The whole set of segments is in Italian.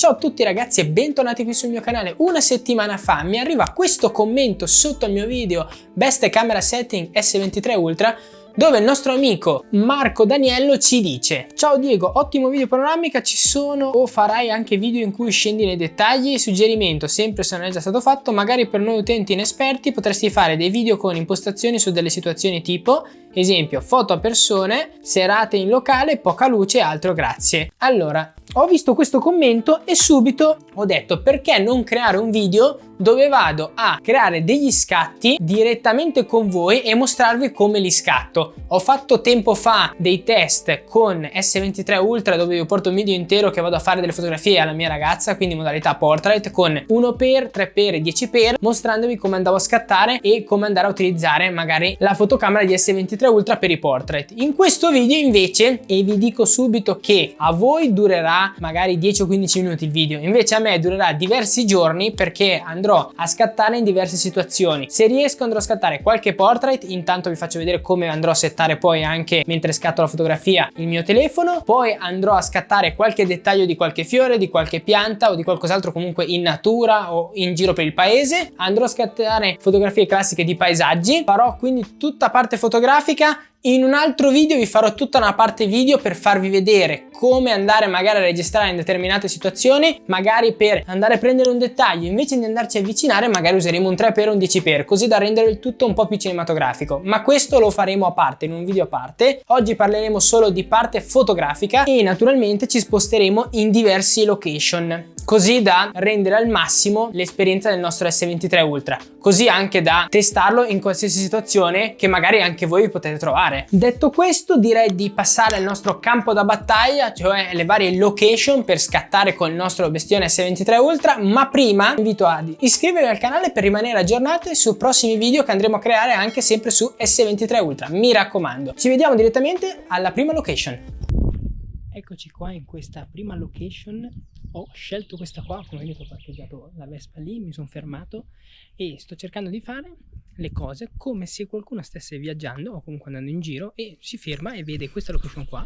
Ciao a tutti ragazzi e bentornati qui sul mio canale. Una settimana fa mi arriva questo commento sotto il mio video Best Camera Setting S23 Ultra, dove il nostro amico Marco Daniello ci dice: ciao Diego, ottimo video panoramica, ci sono o farai anche video in cui scendi nei dettagli? Suggerimento, sempre se non è già stato fatto, magari per noi utenti inesperti potresti fare dei video con impostazioni su delle situazioni tipo, esempio, foto a persone, serate in locale, poca luce e altro, grazie. Allora, ho visto questo commento e subito ho detto: perché non creare un video dove vado a creare degli scatti direttamente con voi e mostrarvi come li scatto. Ho fatto tempo fa dei test con S23 Ultra dove io porto un video intero che vado a fare delle fotografie alla mia ragazza, quindi modalità portrait con 1x, 3x e 10x, mostrandovi come andavo a scattare e come andare a utilizzare magari la fotocamera di S23 Ultra per i portrait. In questo video invece, e vi dico subito che a voi durerà magari 10 o 15 minuti il video, invece a me durerà diversi giorni perché andrò a scattare in diverse situazioni. Se riesco andrò a scattare qualche portrait, intanto vi faccio vedere come andrò a settare poi anche mentre scatto la fotografia il mio telefono, poi andrò a scattare qualche dettaglio di qualche fiore, di qualche pianta o di qualcos'altro comunque in natura o in giro per il paese, andrò a scattare fotografie classiche di paesaggi, farò quindi tutta parte fotografica. In un altro video vi farò tutta una parte video per farvi vedere come andare magari a registrare in determinate situazioni, magari per andare a prendere un dettaglio, invece di andarci a avvicinare magari useremo un 3x o un 10x, così da rendere il tutto un po' più cinematografico, ma questo lo faremo a parte, in un video a parte. Oggi parleremo solo di parte fotografica e naturalmente ci sposteremo in diversi location, così da rendere al massimo l'esperienza del nostro S23 Ultra, così anche da testarlo in qualsiasi situazione che magari anche voi vi potete trovare. Detto questo, direi di passare al nostro campo da battaglia, cioè le varie location per scattare con il nostro bestione S23 Ultra, ma prima vi invito ad iscrivervi al canale per rimanere aggiornati su prossimi video che andremo a creare anche sempre su S23 Ultra, mi raccomando. Ci vediamo direttamente alla prima location. Eccoci qua in questa prima location. Ho scelto questa qua, come vedete ho parcheggiato la Vespa lì, mi sono fermato e sto cercando di fare le cose come se qualcuno stesse viaggiando o comunque andando in giro e si ferma e vede questa location qua,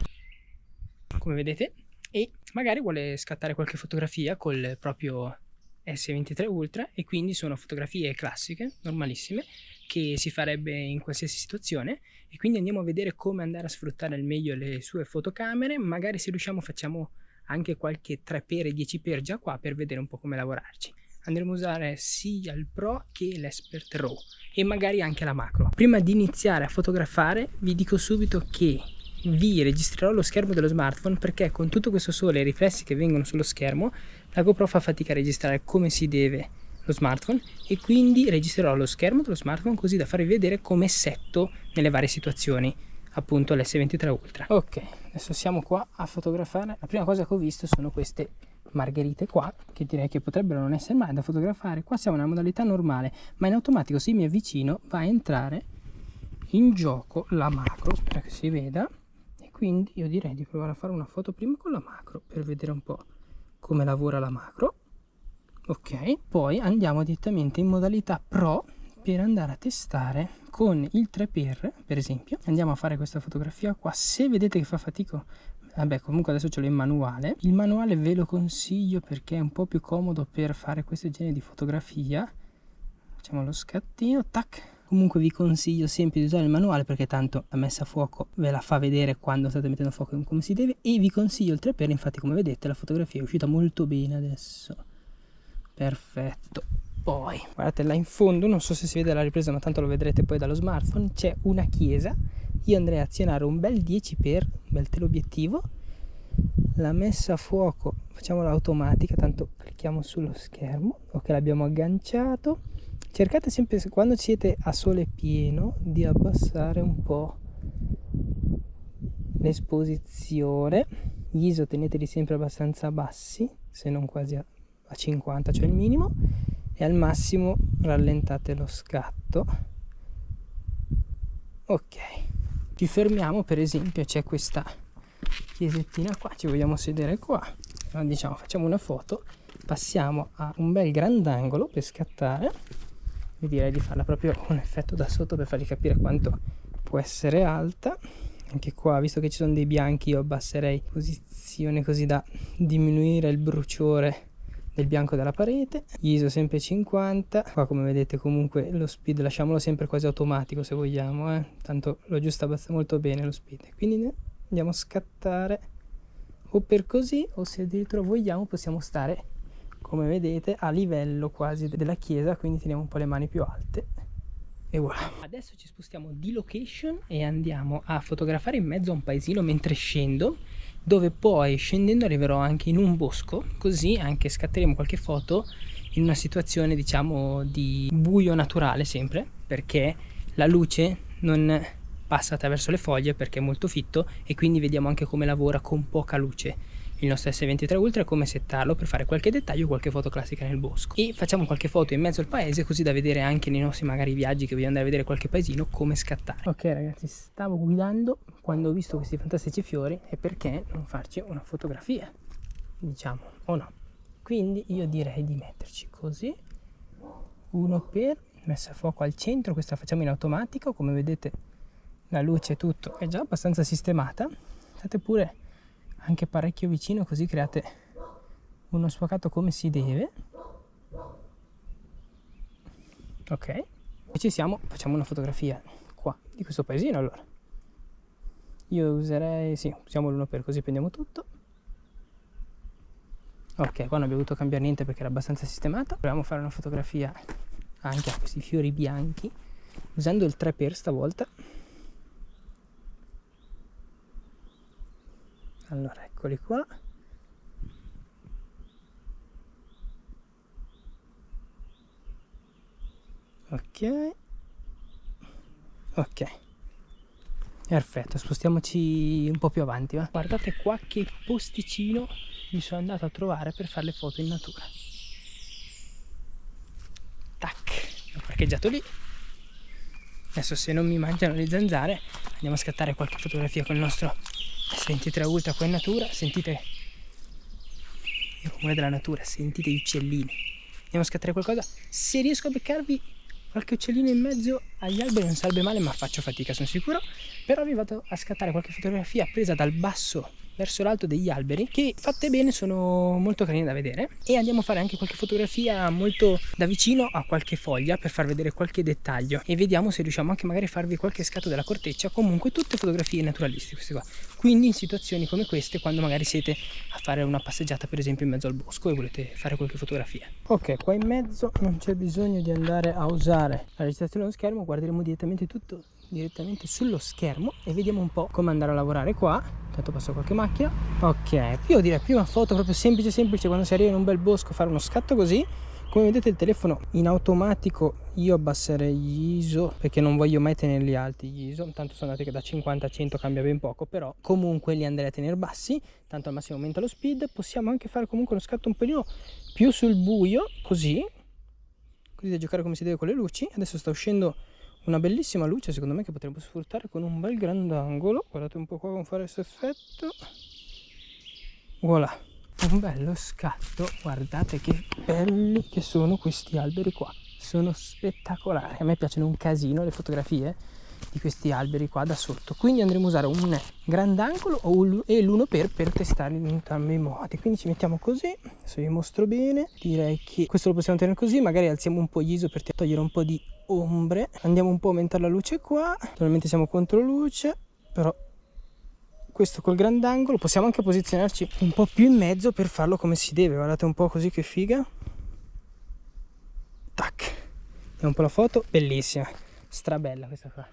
come vedete, e magari vuole scattare qualche fotografia col proprio S23 Ultra, e quindi sono fotografie classiche, normalissime, che si farebbe in qualsiasi situazione, e quindi andiamo a vedere come andare a sfruttare al meglio le sue fotocamere. Magari se riusciamo facciamo anche qualche 3x e 10x già qua per vedere un po' come lavorarci. Andremo a usare sia il Pro che l'Expert RAW e magari anche la macro. Prima di iniziare a fotografare vi dico subito che vi registrerò lo schermo dello smartphone, perché con tutto questo sole e i riflessi che vengono sullo schermo la GoPro fa fatica a registrare come si deve lo smartphone, e quindi registrerò lo schermo dello smartphone così da farvi vedere come setto nelle varie situazioni appunto l'S23 Ultra. Ok, adesso siamo qua a fotografare. La prima cosa che ho visto sono queste margherite qua, che direi che potrebbero non essere male da fotografare. Qua siamo nella modalità normale, ma in automatico se mi avvicino va a entrare in gioco la macro, spero che si veda, e quindi io direi di provare a fare una foto prima con la macro per vedere un po' come lavora la macro. Ok, poi andiamo direttamente in modalità Pro per andare a testare con il 3x, per esempio. Andiamo a fare questa fotografia qua. Se vedete che fa fatica, vabbè, comunque adesso ce l'ho in manuale. Il manuale ve lo consiglio perché è un po' più comodo per fare questo genere di fotografia. Facciamo lo scattino, tac. Comunque vi consiglio sempre di usare il manuale perché tanto la messa a fuoco ve la fa vedere quando state mettendo a fuoco come si deve, e vi consiglio il 3x, infatti come vedete la fotografia è uscita molto bene adesso. Perfetto. Poi guardate là in fondo, non so se si vede la ripresa ma tanto lo vedrete poi dallo smartphone, c'è una chiesa. Io andrei a azionare un bel 10x, un bel teleobiettivo. La messa a fuoco facciamola automatica, tanto clicchiamo sullo schermo. Ok, l'abbiamo agganciato. Cercate sempre, quando siete a sole pieno, di abbassare un po' l'esposizione. Gli ISO teneteli sempre abbastanza bassi, se non quasi a 50, cioè il minimo, e al massimo rallentate lo scatto. Ok, ci fermiamo, per esempio c'è questa chiesettina qua, ci vogliamo sedere qua, allora, diciamo facciamo una foto, passiamo a un bel grandangolo per scattare. Io direi di farla proprio un effetto da sotto per farvi capire quanto può essere alta. Anche qua, visto che ci sono dei bianchi, io abbasserei posizione così da diminuire il bruciore del bianco della parete, ISO sempre 50, qua come vedete comunque lo speed lasciamolo sempre quasi automatico se vogliamo, tanto lo aggiusta molto bene lo speed, quindi andiamo a scattare o per così, o se addirittura vogliamo possiamo stare come vedete a livello quasi della chiesa, quindi teniamo un po' le mani più alte e voilà. Adesso ci spostiamo di location e andiamo a fotografare in mezzo a un paesino mentre scendo, dove poi scendendo arriverò anche in un bosco, così anche scatteremo qualche foto in una situazione diciamo di buio naturale sempre, perché la luce non passa attraverso le foglie perché è molto fitto e quindi vediamo anche come lavora con poca luce il nostro S23 Ultra e come settarlo per fare qualche dettaglio, qualche foto classica nel bosco. E facciamo qualche foto in mezzo al paese così da vedere anche nei nostri magari viaggi che vogliamo andare a vedere qualche paesino come scattare. Ok ragazzi, stavo guidando quando ho visto questi fantastici fiori e perché non farci una fotografia, diciamo, o no? Quindi io direi di metterci così, uno per messa a fuoco al centro, questa la facciamo in automatico, come vedete la luce tutto è già abbastanza sistemata, state pure anche parecchio vicino così create uno sfocato come si deve. Ok, e ci siamo, facciamo una fotografia qua di questo paesino. Allora io userei, sì, usiamo l'uno per così prendiamo tutto. Ok, qua non abbiamo dovuto cambiare niente perché era abbastanza sistemato. Proviamo a fare una fotografia anche a questi fiori bianchi usando il 3x stavolta. Allora eccoli qua, ok, perfetto, spostiamoci un po' più avanti, va? Guardate qua che posticino mi sono andato a trovare per fare le foto in natura. Tac, ho parcheggiato lì. Adesso se non mi mangiano le zanzare andiamo a scattare qualche fotografia con il nostro S23 Ultra qua in natura. Sentite il rumore della natura, sentite gli uccellini. Andiamo a scattare qualcosa. Se riesco a beccarvi qualche uccellino in mezzo agli alberi non sarebbe male, ma faccio fatica sono sicuro. Però vi vado a scattare qualche fotografia presa dal basso verso l'alto degli alberi, che fatte bene sono molto carine da vedere. E andiamo a fare anche qualche fotografia molto da vicino a qualche foglia per far vedere qualche dettaglio e vediamo se riusciamo anche magari a farvi qualche scatto della corteccia. Comunque tutte fotografie naturalistiche queste qua, quindi in situazioni come queste, quando magari siete a fare una passeggiata per esempio in mezzo al bosco e volete fare qualche fotografia. Ok, qua in mezzo non c'è bisogno di andare a usare la registrazione dello schermo, guarderemo direttamente tutto sullo schermo e vediamo un po' come andare a lavorare qua. Intanto passo qualche macchina. Ok, io direi prima foto proprio semplice, quando si arriva in un bel bosco fare uno scatto così. Come vedete il telefono in automatico, io abbasserei gli ISO perché non voglio mai tenerli alti gli ISO, tanto sono andati che da 50 a 100 cambia ben poco, però comunque li andrei a tenere bassi, tanto al massimo aumenta lo speed. Possiamo anche fare comunque uno scatto un pelino più sul buio, così da giocare come si deve con le luci. Adesso sta uscendo una bellissima luce secondo me che potremmo sfruttare con un bel grandangolo. Guardate un po' qua come fare questo effetto. Voilà, un bello scatto. Guardate che belli che sono questi alberi qua, sono spettacolari. A me piacciono un casino le fotografie di questi alberi qua da sotto, quindi andremo a usare un grandangolo e l'1x per testare in entrambi i modi. Quindi ci mettiamo così, adesso vi mostro bene. Direi che questo lo possiamo tenere così, magari alziamo un po' gli ISO per togliere un po' di ombre, andiamo un po' a aumentare la luce qua. Naturalmente siamo contro luce, però questo col grandangolo possiamo anche posizionarci un po' più in mezzo per farlo come si deve. Guardate un po' così che figa. Tac, vediamo un po' la foto, bellissima, strabella questa qua,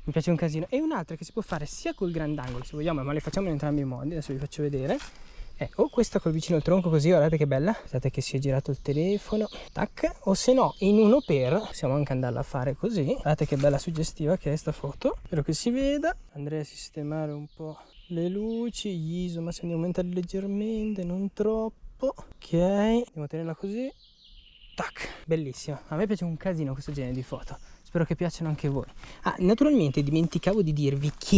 mi piace un casino. E un'altra che si può fare sia col grandangolo se vogliamo, ma le facciamo in entrambi i modi, adesso vi faccio vedere, è o questa col vicino al tronco così, guardate che bella, guardate che si è girato il telefono, tac, o se no in 1x possiamo anche andarla a fare così. Guardate che bella suggestiva che è sta foto, spero che si veda. Andrei a sistemare un po' le luci, gli ISO, ma se ne aumentare leggermente, non troppo. Ok, andiamo a tenerla così. Tac, bellissima, a me piace un casino questo genere di foto, spero che piacciono anche a voi. Ah, naturalmente dimenticavo di dirvi che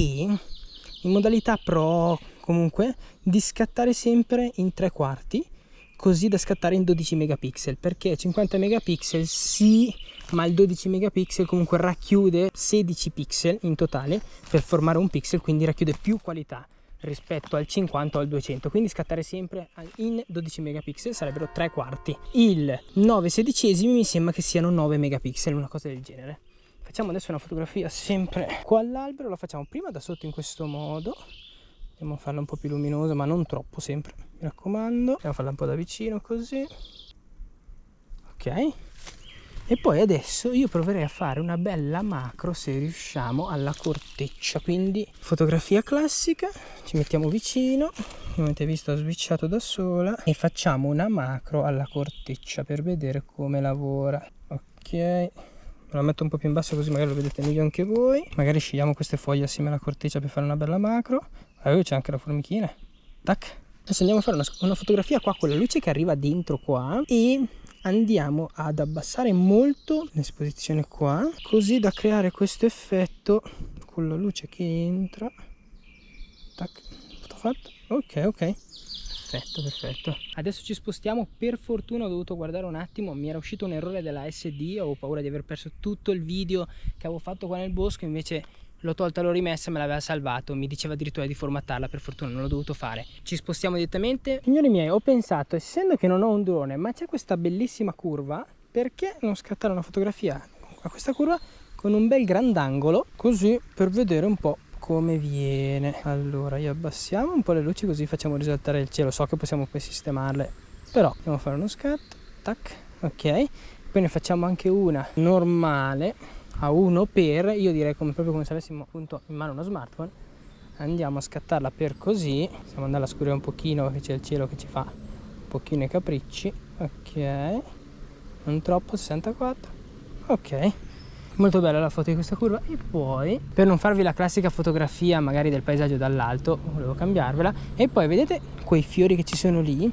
in modalità pro comunque di scattare sempre in 3/4, così da scattare in 12 megapixel, perché 50 megapixel sì, ma il 12 megapixel comunque racchiude 16 pixel in totale per formare un pixel, quindi racchiude più qualità rispetto al 50 o al 200, quindi scattare sempre in 12 megapixel sarebbero 3/4. Il 9/16 mi sembra che siano 9 megapixel, una cosa del genere. Facciamo adesso una fotografia sempre qua all'albero, la facciamo prima da sotto in questo modo, andiamo a farla un po' più luminosa ma non troppo, sempre, mi raccomando, andiamo a farla un po' da vicino così, ok. E poi adesso io proverei a fare una bella macro, se riusciamo, alla corteccia, quindi fotografia classica, ci mettiamo vicino, come avete visto ho switchato da sola, e facciamo una macro alla corteccia per vedere come lavora. Ok, me la metto un po' più in basso così magari lo vedete meglio anche voi, magari scegliamo queste foglie assieme alla corteccia per fare una bella macro. C'è anche la formichina, tac. Adesso andiamo a fare una fotografia qua con la luce che arriva dentro qua e andiamo ad abbassare molto l'esposizione qua, così da creare questo effetto con la luce che entra. Tac, fatto. Ok, perfetto. Adesso ci spostiamo. Per fortuna ho dovuto guardare un attimo, mi era uscito un errore della SD, avevo paura di aver perso tutto il video che avevo fatto qua nel bosco, invece l'ho tolta, l'ho rimessa, me l'aveva salvato, mi diceva addirittura di formattarla, per fortuna non l'ho dovuto fare. Ci spostiamo direttamente. Signori miei, ho pensato, essendo che non ho un drone ma c'è questa bellissima curva, perché non scattare una fotografia a questa curva con un bel grandangolo, così per vedere un po' come viene. Allora io abbassiamo un po' le luci così facciamo risaltare il cielo, so che possiamo poi sistemarle, però andiamo a fare uno scatto, tac, ok. Poi ne facciamo anche una normale a 1x, io direi proprio come se avessimo appunto in mano uno smartphone. Andiamo a scattarla per così, stiamo andando a scurire un pochino perché c'è il cielo che ci fa un pochino i capricci, ok, non troppo, 64, ok. Molto bella la foto di questa curva. E poi, per non farvi la classica fotografia magari del paesaggio dall'alto, volevo cambiarvela. E poi vedete quei fiori che ci sono lì?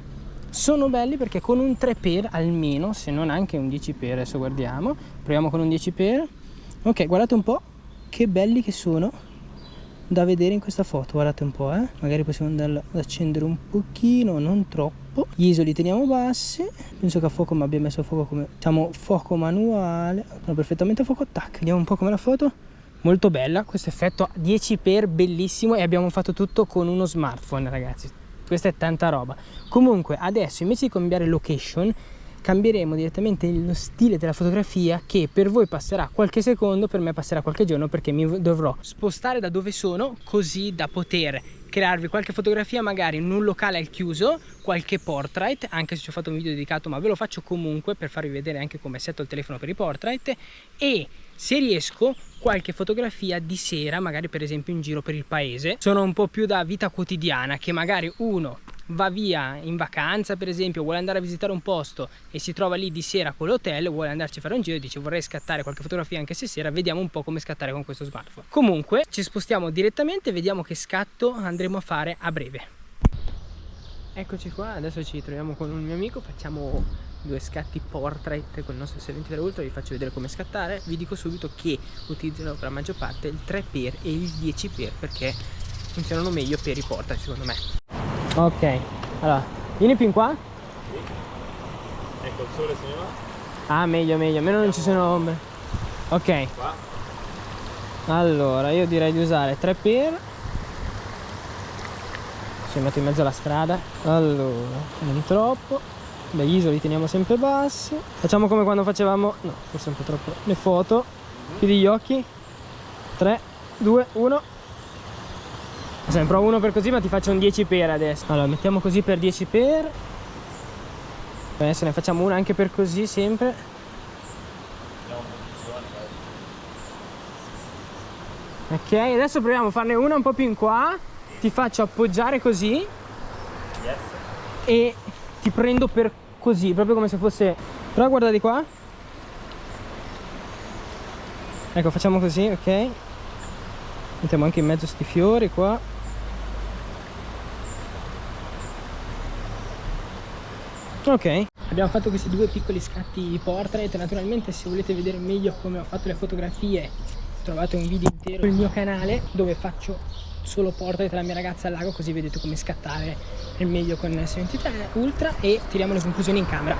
Sono belli perché con un 3x almeno, se non anche un 10x, adesso guardiamo, proviamo con un 10x. Ok, guardate un po' che belli che sono da vedere in questa foto, guardate un po', magari possiamo andarla ad accendere un pochino, non troppo. Gli ISO li teniamo bassi, penso che a fuoco, ma abbiamo messo a fuoco come, diciamo, fuoco manuale, no, perfettamente a fuoco, tac. Vediamo un po' come la foto, molto bella, questo effetto 10x bellissimo, e abbiamo fatto tutto con uno smartphone, ragazzi, questa è tanta roba. Comunque adesso invece di cambiare location cambieremo direttamente lo stile della fotografia, che per voi passerà qualche secondo, per me passerà qualche giorno, perché mi dovrò spostare da dove sono così da poter crearvi qualche fotografia magari in un locale al chiuso, qualche portrait, anche se ci ho fatto un video dedicato, ma ve lo faccio comunque per farvi vedere anche come setto il telefono per i portrait, e se riesco qualche fotografia di sera, magari per esempio in giro per il paese. Sono un po' più da vita quotidiana, che magari uno va via in vacanza per esempio, vuole andare a visitare un posto e si trova lì di sera con l'hotel, vuole andarci a fare un giro e dice vorrei scattare qualche fotografia anche se sera, vediamo un po' come scattare con questo smartphone. Comunque ci spostiamo direttamente, vediamo che scatto andremo a fare a breve. Eccoci qua, adesso ci troviamo con un mio amico, facciamo due scatti portrait con il nostro S23 Ultra, vi faccio vedere come scattare. Vi dico subito che utilizzerò per la maggior parte il 3x e il 10x perché funzionano meglio per i portrait secondo me. Ok, allora, vieni più in qua. Sì. Ecco il sole signora. Ah, meglio, almeno non ci sono ombre. Ok. Qua. Allora, io direi di usare 3x. Ci metto in mezzo alla strada. Allora, non troppo. Beh, gli ISO li teniamo sempre bassi. Facciamo come quando facevamo, no, forse un po' troppo, le foto. Chiudi gli occhi. 3, 2, 1. Sempre uno per così, ma ti faccio un 10x adesso. Allora mettiamo così per 10x. Adesso ne facciamo una anche per così sempre. Ok, adesso proviamo a farne una un po' più in qua. Ti faccio appoggiare così. Yes. E ti prendo per così, proprio come se fosse. Però guarda di qua. Ecco, facciamo così, ok. Mettiamo anche in mezzo sti fiori qua. Ok, abbiamo fatto questi due piccoli scatti portrait. Naturalmente se volete vedere meglio come ho fatto le fotografie trovate un video intero sul mio canale dove faccio solo portrait della mia ragazza al lago, così vedete come scattare il meglio con il S23 Ultra e tiriamo le conclusioni in camera.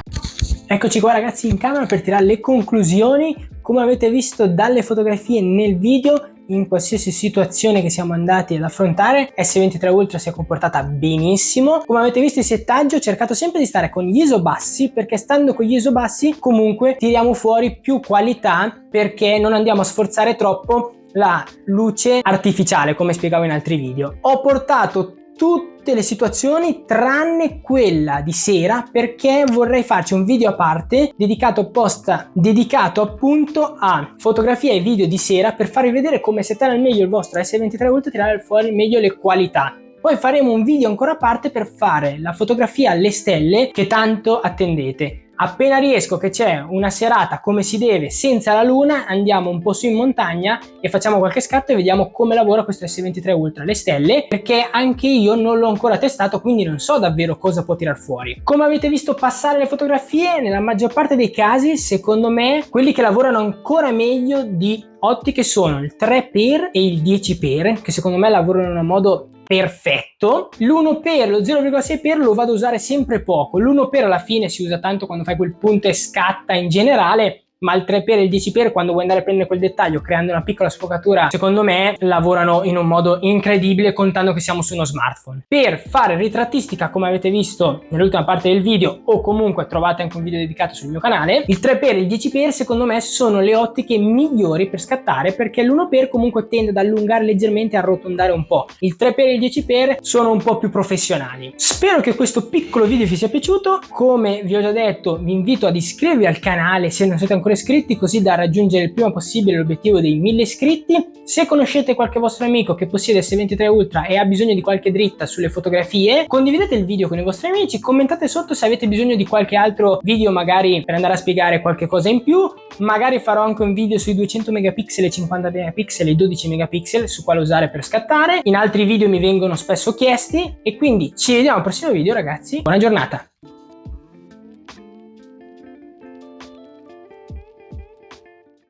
Eccoci qua ragazzi in camera per tirare le conclusioni. Come avete visto dalle fotografie nel video, in qualsiasi situazione che siamo andati ad affrontare. S23 Ultra si è comportata benissimo. Come avete visto, il settaggio ho cercato sempre di stare con gli ISO bassi, perché stando con gli ISO bassi comunque tiriamo fuori più qualità, perché non andiamo a sforzare troppo la luce artificiale, come spiegavo in altri video. Ho portato tutte le situazioni tranne quella di sera, perché vorrei farci un video a parte dedicato appunto a fotografia e video di sera, per farvi vedere come settare al meglio il vostro S23 Ultra e tirare fuori meglio le qualità. Poi faremo un video ancora a parte per fare la fotografia alle stelle che tanto attendete. Appena riesco, che c'è una serata come si deve senza la luna, andiamo un po' su in montagna e facciamo qualche scatto e vediamo come lavora questo S23 Ultra le stelle, perché anche io non l'ho ancora testato, quindi non so davvero cosa può tirar fuori. Come avete visto passare le fotografie, nella maggior parte dei casi, secondo me, quelli che lavorano ancora meglio di ottiche sono il 3x e il 10x, che secondo me lavorano in un modo perfetto. L'1x, lo 0,6x lo vado a usare sempre poco. L'1x alla fine si usa tanto quando fai quel punto e scatta in generale, ma il 3x e il 10x, quando vuoi andare a prendere quel dettaglio creando una piccola sfocatura, secondo me lavorano in un modo incredibile, contando che siamo su uno smartphone. Per fare ritrattistica, come avete visto nell'ultima parte del video, o comunque trovate anche un video dedicato sul mio canale, il 3x e il 10x secondo me sono le ottiche migliori per scattare, perché l'1x comunque tende ad allungare leggermente e arrotondare un po'. Il 3x e il 10x sono un po' più professionali. Spero che questo piccolo video vi sia piaciuto. Come vi ho già detto, vi invito ad iscrivervi al canale se non siete ancora iscritti, così da raggiungere il prima possibile l'obiettivo dei 1000 iscritti. Se conoscete qualche vostro amico che possiede S23 Ultra e ha bisogno di qualche dritta sulle fotografie, condividete il video con i vostri amici, commentate sotto se avete bisogno di qualche altro video, magari per andare a spiegare qualche cosa in più. Magari farò anche un video sui 200 megapixel, 50 megapixel e 12 megapixel su quale usare per scattare. In altri video mi vengono spesso chiesti, e quindi ci vediamo al prossimo video, ragazzi. Buona giornata!